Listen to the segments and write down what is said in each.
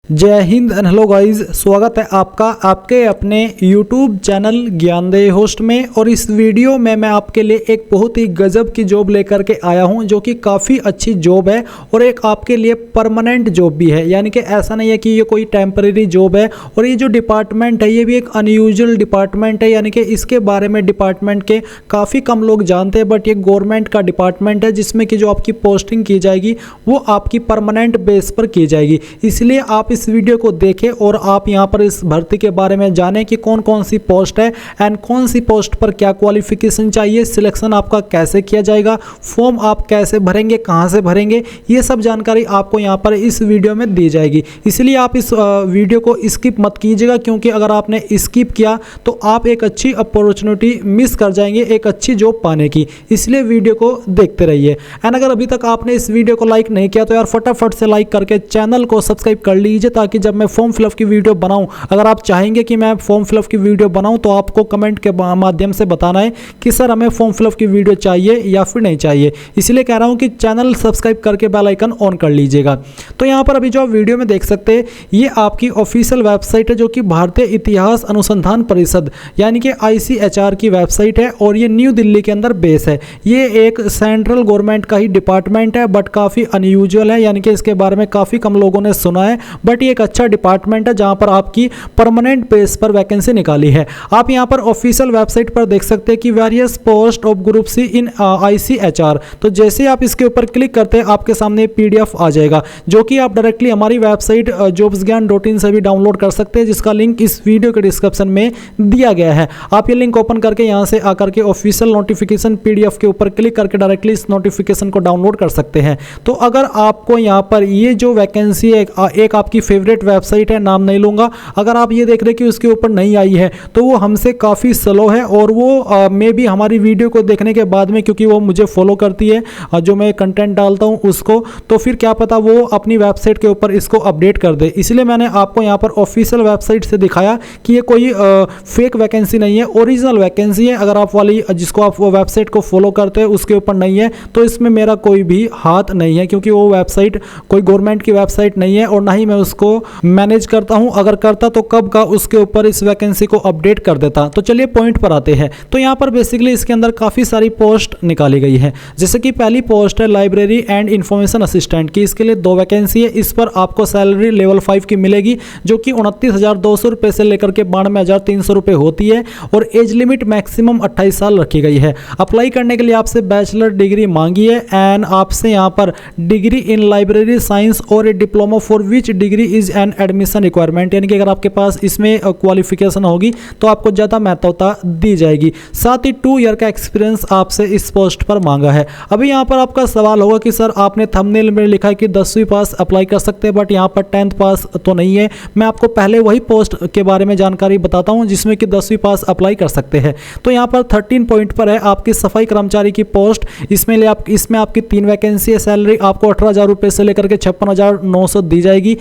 जय Hind and hello guys, स्वागत है आपका आपके अपने YouTube चैनल ज्ञानदेह होस्ट में। और इस वीडियो में मैं आपके लिए एक बहुत ही गजब की जॉब लेकर के आया हूं, जो कि काफ़ी अच्छी जॉब है और एक आपके लिए परमानेंट जॉब भी है। यानी कि ऐसा नहीं है कि ये कोई टेम्परेरी जॉब है। और ये जो डिपार्टमेंट है ये भी एक अनयूजुअल डिपार्टमेंट है, यानी कि इसके बारे में डिपार्टमेंट के काफ़ी कम लोग जानते हैं। बट ये गवर्नमेंट का डिपार्टमेंट है जिसमें कि जो आपकी पोस्टिंग की जाएगी वो आपकी परमानेंट बेस पर की जाएगी। इसलिए आप इस वीडियो को देखें और आप यहां पर इस भर्ती के बारे में जानें कि कौन कौन सी पोस्ट है एंड कौन सी पोस्ट पर क्या क्वालिफिकेशन चाहिए, सिलेक्शन आपका कैसे किया जाएगा, फॉर्म आप कैसे भरेंगे, कहां से भरेंगे, ये सब जानकारी आपको यहां पर इस वीडियो में दी जाएगी। इसलिए आप इस वीडियो को स्किप मत कीजिएगा, क्योंकि अगर आपने स्किप किया तो आप एक अच्छी अपॉर्चुनिटी मिस कर जाएंगे एक अच्छी जॉब पाने की। इसलिए वीडियो को देखते रहिए। एंड अगर अभी तक आपने इस वीडियो को लाइक नहीं किया तो यार फटाफट से लाइक करके चैनल को सब्सक्राइब कर लीजिए, ताकि जब मैं फॉर्म फिलअप की वीडियो बनाऊं, अगर आप चाहेंगे कि मैं फॉर्म फिलअप की वीडियो बनाऊं तो आपको कमेंट के माध्यम से बताना है कि सर हमें फॉर्म फिलअप की वीडियो चाहिए या फिर नहीं चाहिए। इसलिए कह रहा हूं कि चैनल सब्सक्राइब करके बेल आइकन ऑन कर लीजिएगा। तो यहां पर अभी जो आप वीडियो में देख सकते हैं ये आपकी ऑफिशियल वेबसाइट है, जो कि भारतीय इतिहास अनुसंधान परिषद यानी कि ICHR की वेबसाइट है और ये न्यू दिल्ली के अंदर बेस है। ये एक सेंट्रल गवर्नमेंट का ही डिपार्टमेंट है, बट काफ़ी अनयूजुअल है, यानी कि इसके बारे में काफ़ी कम लोगों ने सुना है। बट ये एक अच्छा डिपार्टमेंट है जहां पर आपकी परमानेंट बेस पर वैकेंसी निकाली है। आप यहां पर ऑफिशियल वेबसाइट पर देख सकते हैं कि various post of group C in ICHR। तो जैसे आप इसके ऊपर क्लिक करते हैं आपके सामने PDF आ जाएगा, जो कि आप डायरेक्टली हमारी वेबसाइट jobsgyan.in से भी डाउनलोड कर सकते हैं, जिसका लिंक इस वीडियो के डिस्क्रिप्शन में दिया गया है। आप ये लिंक ओपन करके यहां से आकर के ऑफिशियल नोटिफिकेशन PDF के ऊपर क्लिक करके डायरेक्टली इस नोटिफिकेशन को डाउनलोड कर सकते हैं। तो अगर आपको यहां पर ये जो वैकेंसी है एक आपकी फेवरेट वेबसाइट है, नाम नहीं लूंगा, अगर आप ये देख रहे कि उसके ऊपर नहीं आई है तो वो हमसे काफ़ी स्लो है। और वो मे भी हमारी वीडियो को देखने के बाद में, क्योंकि वो मुझे फॉलो करती है जो मैं कंटेंट डालता हूँ उसको, तो फिर क्या पता वो अपनी वेबसाइट के ऊपर इसको अपडेट कर दे। इसलिए मैंने आपको यहाँ पर ऑफिशियल वेबसाइट से दिखाया कि ये कोई फेक वैकेंसी नहीं है, ओरिजिनल वैकेंसी है। अगर आप वाली जिसको आप वो वेबसाइट को फॉलो करते हैं उसके ऊपर नहीं है तो इसमें मेरा कोई भी हाथ नहीं है, क्योंकि वो वेबसाइट कोई गवर्नमेंट की वेबसाइट नहीं है और ना ही मैं उसको मैनेज करता हूं। अगर करता तो कब का उसके ऊपर इस वैकेंसी को अपडेट कर देता। तो चलिए पॉइंट पर आते हैं। तो यहां पर बेसिकली इसके अंदर काफ़ी सारी पोस्ट निकाली गई है। जैसे कि पहली पोस्ट है लाइब्रेरी एंड इंफॉर्मेशन असिस्टेंट की। इसके लिए 2 वैकेंसी है। इस पर आपको सैलरी लेवल 5 की मिलेगी, जो कि 29,200 रुपये से लेकर के 92,300 रुपये होती है। और एज लिमिट मैक्सिमम 28 साल रखी गई है। अप्लाई करने के लिए आपसे बैचलर डिग्री मांगी है एंड आपसे यहाँ पर डिग्री इन लाइब्रेरी साइंस और a diploma for which degree is an admission requirement, यानी कि अगर आपके पास इसमें क्वालिफिकेशन होगी तो आपको ज़्यादा महत्वता दी जाएगी। साथ ही 2 ईयर का एक्सपीरियंस आपसे इस पोस्ट पर मांगा है। अभी यहाँ पर आपका सवाल होगा कि सर आपने थंबनेल में लिखा है कि 10वीं पास अप्लाई कर सकते हैं, बट यहाँ पर 10th पास तो नहीं है। मैं आपको पहले वही पोस्ट के बारे में जानकारी बताता हूँ जिसमें कि 10वीं पास अप्लाई कर सकते हैं। तो यहाँ पर 13 पॉइंट पर है आपकी सफाई कर्मचारी की पोस्ट। इसमें आपकी 3 वैकेंसी है। सैलरी आपको 18,000 रुपये से लेकर के 56,900 दी जाएगी।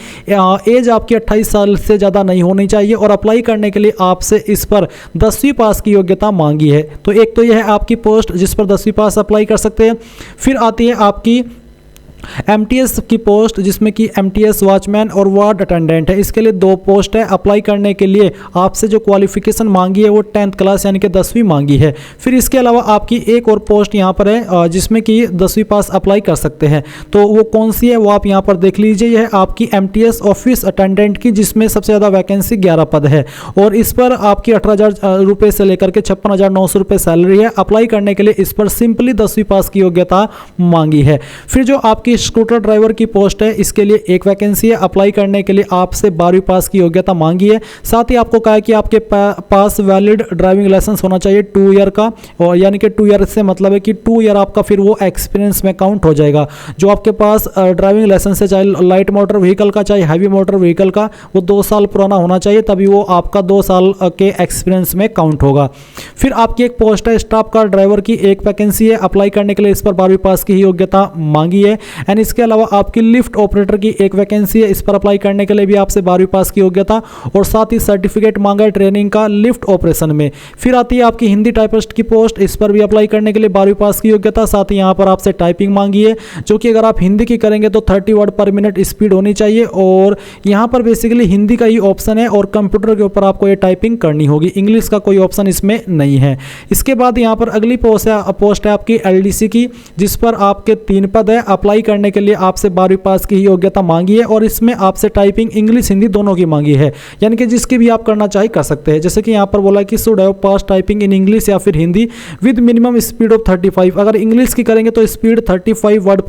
एज आपकी 28 साल से ज़्यादा नहीं होनी चाहिए और अप्लाई करने के लिए आपसे इस पर 10वीं पास की योग्यता मांगी है। तो एक तो यह है आपकी पोस्ट जिस पर 10वीं पास अप्लाई कर सकते हैं। फिर आती है आपकी MTS की पोस्ट, जिसमें कि MTS वॉचमैन और वार्ड अटेंडेंट है। इसके लिए 2 पोस्ट है। अप्लाई करने के लिए आपसे जो क्वालिफिकेशन मांगी है वो 10th क्लास यानी कि 10वीं मांगी है। फिर इसके अलावा आपकी एक और पोस्ट यहाँ पर है जिसमें कि 10वीं पास अप्लाई कर सकते हैं। तो वो कौन सी है वो आप यहाँ पर देख लीजिए। यह है आपकी MTS ऑफिस अटेंडेंट की, जिसमें सबसे ज़्यादा वैकेंसी 11 पद है और इस पर आपकी 18,000 रुपये से लेकर के 56,900 रुपये सैलरी है। अप्लाई करने के लिए इस पर सिंपली 10वीं पास की योग्यता मांगी है। फिर जो आपकी स्कूटर ड्राइवर की पोस्ट है, इसके लिए 1 वैकेंसी है। अप्लाई करने के लिए आपसे 12वीं पास की योग्यता मांगी है। साथ ही आपको कहा है कि आपके पास वैलिड ड्राइविंग लाइसेंस होना चाहिए 2 ईयर का, और यानी कि 2 ईयर से मतलब है कि 2 ईयर आपका फिर वो एक्सपीरियंस में काउंट हो जाएगा। जो आपके पास ड्राइविंग लाइसेंस है, चाहे लाइट मोटर व्हीकल का चाहे हैवी मोटर व्हीकल का, वो 2 साल पुराना होना चाहिए, तभी वो आपका 2 साल के एक्सपीरियंस में काउंट होगा। फिर आपकी एक पोस्ट है स्टाफ कार ड्राइवर की, 1 वैकेंसी है। अप्लाई करने के लिए इस पर 12वीं पास की ही योग्यता मांगी है एंड इसके अलावा आपकी लिफ्ट ऑपरेटर की एक वैकेंसी है, इस पर अप्लाई करने के लिए भी आपसे 12वीं पास की योग्यता और साथ ही सर्टिफिकेट मांगा है ट्रेनिंग का लिफ्ट ऑपरेशन में। फिर आती है आपकी हिंदी टाइपिस्ट की पोस्ट, इस पर भी अप्लाई करने के लिए 12वीं पास की योग्यता, साथ ही यहाँ पर आपसे टाइपिंग मांगी है जो कि अगर आप हिंदी की करेंगे तो 30 वर्ड पर मिनट स्पीड होनी चाहिए और यहाँ पर बेसिकली हिंदी का ही ऑप्शन है और कंप्यूटर के ऊपर आपको ये टाइपिंग करनी होगी, इंग्लिश का कोई ऑप्शन इसमें नहीं है। इसके बाद यहाँ पर अगली पोस्ट है आपकी एलडीसी की, जिस पर आपके 3 पद है। अप्लाई करने के लिए आपसे 12वीं पास की ही योग्यता मांगी है और इसमें आपसे टाइपिंग इंग्लिश हिंदी दोनों की मांगी है, यानी कि जिसकी भी आप करना चाहे कर सकते हैं। जैसे कि यहाँ पर बोला कि should have pass typing in English या फिर Hindi with minimum speed of 35। अगर इंग्लिश की करेंगे तो स्पीड 35 वर्ड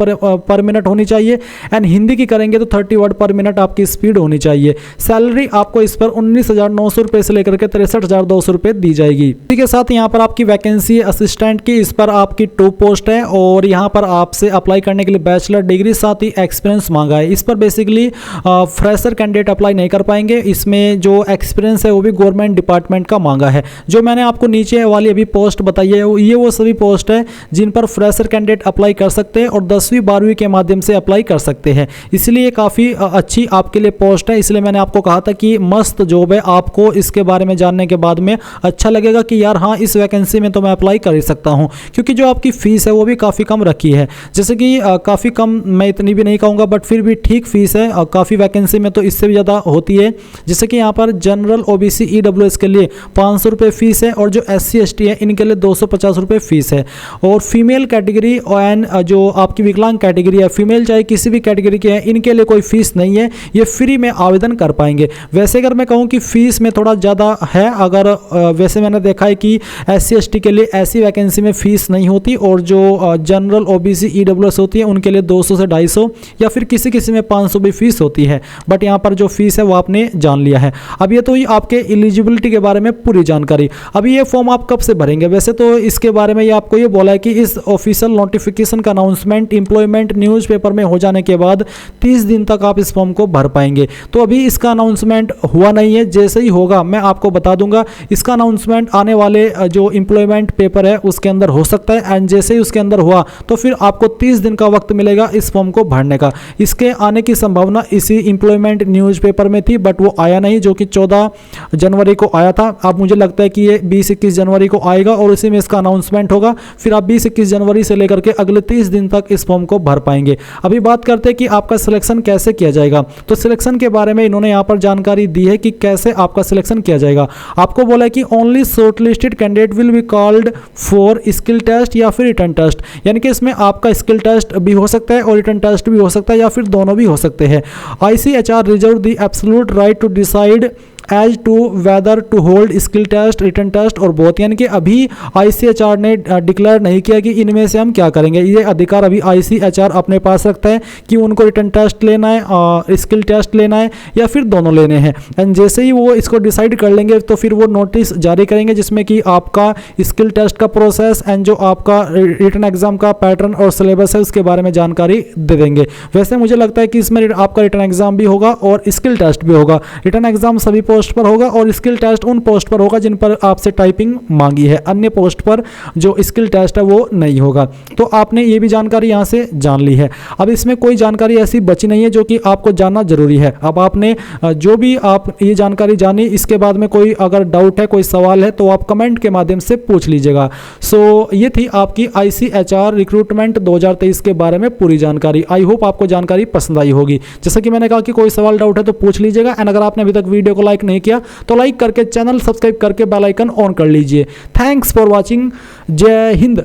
पर मिनट होनी चाहिए एंड हिंदी की करेंगे तो 30 वर्ड पर मिनट आपकी स्पीड होनी चाहिए। सैलरी आपको इस पर 19,900 रुपये से लेकर के 63,200 रुपये दी जाएगी। इसी के साथ यहाँ पर आपकी वैकेंसी है असिस्टेंट की, इस पर आपकी 2 पोस्ट है और यहाँ पर आपसे अप्लाई करने के लिए बैचलर डिग्री साथ ही एक्सपीरियंस मांगा है। इस पर बेसिकली फ्रेशर कैंडिडेट अप्लाई नहीं कर पाएंगे, इसमें जो एक्सपीरियंस है वो भी गवर्नमेंट डिपार्टमेंट का मांगा है। जो मैंने आपको नीचे वाली अभी पोस्ट बताई है ये वो सभी पोस्ट है जिन पर फ्रेशर कैंडिडेट अप्लाई कर सकते हैं और 10वीं 12वीं के माध्यम से अप्लाई कर सकते हैं, इसलिए काफ़ी अच्छी आपके लिए पोस्ट है। इसलिए मैंने आपको कहा था कि मस्त जॉब है, आपको इसके बारे में जानने के बाद में अच्छा लगेगा कि यार हाँ इस वैकेंसी में तो मैं अप्लाई कर ही सकता हूँ, क्योंकि जो आपकी फीस है वो भी काफ़ी कम रखी है। जैसे कि काफ़ी कम, मैं इतनी भी नहीं कहूँगा बट फिर भी ठीक फीस है, काफ़ी वैकेंसी में तो इससे भी ज़्यादा होती है। जैसे कि यहाँ पर जनरल ओबीसी ईडब्ल्यूएस के लिए 500 रुपये फीस है और जो SC ST है इनके लिए 250 रुपये फीस है। और फीमेल कैटेगरी एंड जो आपकी विकलांग कैटेगरी है, फीमेल चाहे किसी भी कैटेगरी के हैं, इनके लिए कोई फीस नहीं है, ये फ्री में आवेदन कर पाएंगे। वैसे अगर मैं कहूँ कि फीस में थोड़ा ज़्यादा है, अगर वैसे मैंने देखा है कि SC ST के लिए ऐसी वैकेंसी में फ़ीस नहीं होती और जो जनरल OBC EWS होती है उनके लिए 200 से 250 या फिर किसी किसी में 500 भी फीस होती है, बट यहाँ पर जो फीस है वो आपने जान लिया है। अब ये तो आपके एलिजिबिलिटी के बारे में पूरी जानकारी। अभी ये फॉर्म आप कब से भरेंगे, वैसे तो इसके बारे में ये आपको ये बोला है कि इस ऑफिशियल नोटिफिकेशन का अनाउंसमेंट एम्प्लॉयमेंट न्यूज़पेपर में हो जाने के बाद 30 दिन तक आप इस फॉर्म को भर पाएंगे। तो अभी इसका अनाउंसमेंट हुआ नहीं है, जैसे ही होगा मैं आपको बता दूंगा। इसका अनाउंसमेंट आने वाले जो एम्प्लॉयमेंट पेपर है उसके अंदर हो सकता है एंड जैसे ही उसके अंदर हुआ तो फिर आपको 30 दिन का वक्त मिलेगा इस फॉर्म को भरने का। इसके आने की संभावना इसी एम्प्लॉयमेंट न्यूज़पेपर में थी बट वो आया नहीं, जो कि 14 जनवरी को आया था। अब मुझे लगता है कि ये 20-21 जनवरी को आएगा और इसी में इसका अनाउंसमेंट होगा। फिर आप 20-21 जनवरी से लेकर के अगले 30 दिन तक इस फॉर्म को भर पाएंगे। अभी बात करते हैं कि आपका सिलेक्शन कैसे किया जाएगा। तो सिलेक्शन के बारे में इन्होंने यहाँ पर जानकारी दी है कि कैसे आपका सिलेक्शन किया जाएगा। आपको बोला है कि only shortlisted candidate will be called for skill test या फिर रिटन टेस्ट, यानी कि इसमें आपका स्किल टेस्ट भी हो सकता है और रिटन टेस्ट भी हो सकता है या फिर दोनों भी हो सकते हैं। ICHR reserve the absolute right to decide as to whether to hold skill test, written test और बोथ, यानी कि अभी ICHR ने डिक्लेयर नहीं किया कि इनमें से हम क्या करेंगे। ये अधिकार अभी ICHR अपने पास रखता है कि उनको रिटन टेस्ट लेना है और स्किल टेस्ट लेना है या फिर दोनों लेने हैं। एंड जैसे ही वो इसको डिसाइड कर लेंगे तो फिर वो नोटिस जारी करेंगे जिसमें कि आपका स्किल टेस्ट का प्रोसेस एंड जो आपका रिटन एग्जाम का पैटर्न और सिलेबस है उसके बारे में जानकारी दे देंगे। वैसे मुझे लगता है कि इसमें आपका रिटन एग्जाम भी होगा और स्किल टेस्ट भी होगा। रिटन एग्जाम सभी पोस्ट पर होगा और स्किल टेस्ट उन पोस्ट पर होगा जिन पर आपसे टाइपिंग मांगी है, अन्य पोस्ट पर जो स्किल टेस्ट है वो नहीं होगा। तो आपने ये भी जानकारी यहाँ से जान ली है। अब इसमें कोई जानकारी ऐसी बची नहीं है जो कि आपको जानना जरूरी है। अब आपने जो भी आप ये जानकारी जानी, इसके बाद में कोई अगर डाउट है, कोई सवाल है तो आप कमेंट के माध्यम से पूछ लीजिएगा। सो ये थी आपकी ICHR रिक्रूटमेंट 2023 के बारे में पूरी जानकारी। आई होप आपको जानकारी पसंद आई होगी। जैसा कि मैंने कहा कि कोई सवाल डाउट है तो पूछ लीजिएगा एंड अगर आपने अभी तक वीडियो को लाइक नहीं किया तो लाइक करके चैनल सब्सक्राइब करके बेल आइकन ऑन कर लीजिए। Thanks for watching. जय हिंद।